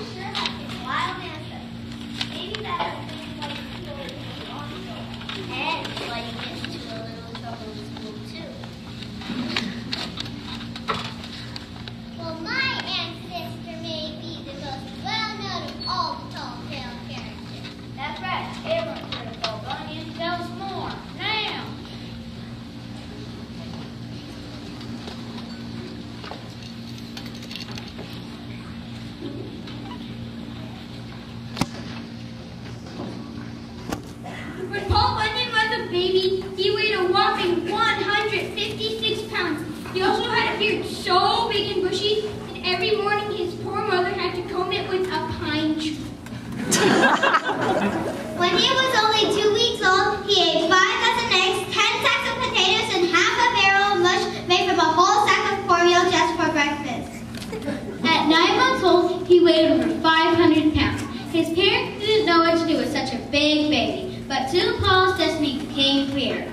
sure have been wild ancestors. Maybe that's a thing like stories on show. And like used to a little trouble in school too. Well, my ancestor may be the most well-known of all the tall tale characters. That's right. Everyone's heard of Paul Bunyan. Tell us more. Now! When Paul Bunyan was a baby, he weighed a whopping 156 pounds. He also had a beard so big and bushy, and every morning his poor mother had to comb it with a pine tree. When he was only 2 weeks old, he ate 5 dozen eggs, 10 sacks of potatoes, and half a barrel of mush made from a whole sack of cornmeal just for breakfast. At 9 months old, he weighed over 500 pounds. His parents didn't know what to do with such a big baby, but soon Paul's destiny became clear.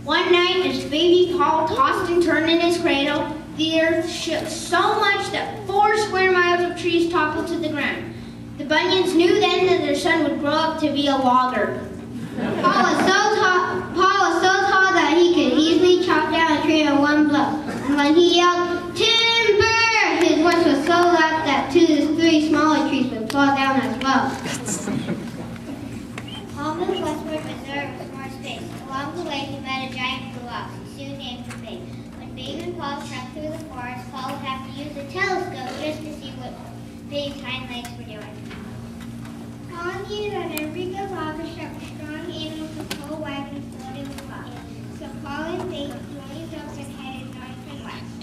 One night, as baby Paul tossed and turned in his cradle, the earth shook so much that 4 square miles of trees toppled to the ground. The Bunyans knew then that their son would grow up to be a logger. Paul was so tall that he could easily chop down a tree in one blow. And when he yelled, "Timber!" his voice was so loud that 2 to 3 smaller trees would fall down as well. Paul moved westward with more space. Along the way, he met a giant blue ox. He soon named him Babe. When Babe and Paul trekked through the forest, Paul would have to use a telescope just to see what Babe's hind legs were doing. Paul knew that every good logger struck a strong animal to pull wagons loaded with logs. So Paul and Babe joined up and headed north and west.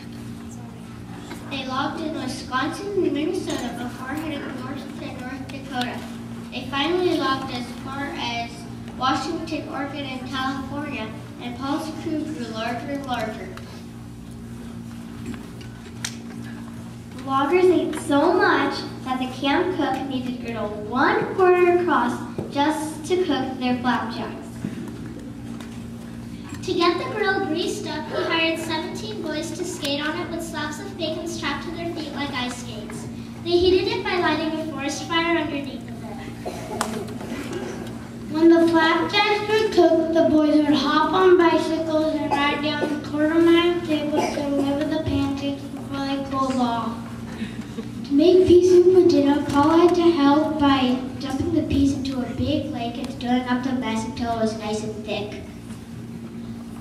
They logged in Wisconsin and Minnesota before heading north to North Dakota. They finally logged as far as Washington, Oregon, and California, and Paul's crew grew larger and larger. The loggers ate so much that the camp cook needed to griddle 1 quarter across just to cook their flapjacks. To get the grill greased up, he hired 17 boys to skate on it with slabs of bacon strapped to their feet like ice skates. They heated it by lighting a forest fire underneath of it. When the flapjacks were cooked, the boys would hop on bicycles and ride down the quarter-mile table to deliver the pancakes before they cooled off. To make pea soup for dinner, Paul had to help by dumping the peas into a big lake and stirring up the mess until it was nice and thick.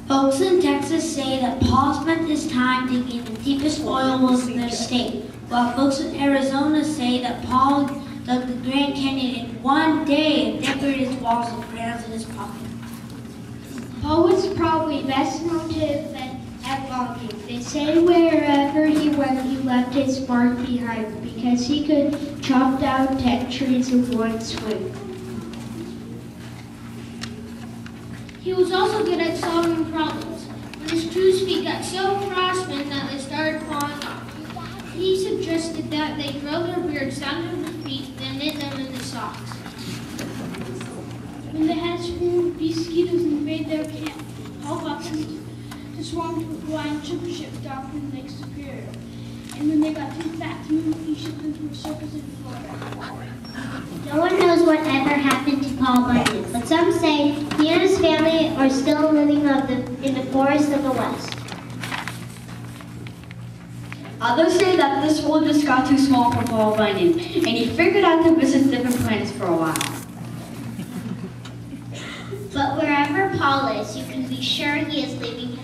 Folks in Texas say that Paul spent his time digging the deepest oil wells in their state, while folks in Arizona say that Paul dug the Grand Canyon in one day and decorated its walls with crayons in his pocket. Paul was probably best known to have been at logging. They say wherever he went, he left his mark behind because he could chop down 10 trees in one swing. He was also good at solving problems. When his crew's feet got so frostbitten that they started falling off, he suggested that they grow their beards down to their feet, then knit them into socks. When they had mosquitoes invade their camp, Paul got them to swarm to a flying sugar ship docked in Lake Superior. And when they got too fat to move, he shipped them to a circus in Florida. No one knows what ever happened to Paul Bunyan, but some say he and his family are still living in the forests of the West. Others say that this world just got too small for Paul Bunyan, and he figured out to visit different planets for a while. But wherever Paul is, you can be sure he is leaving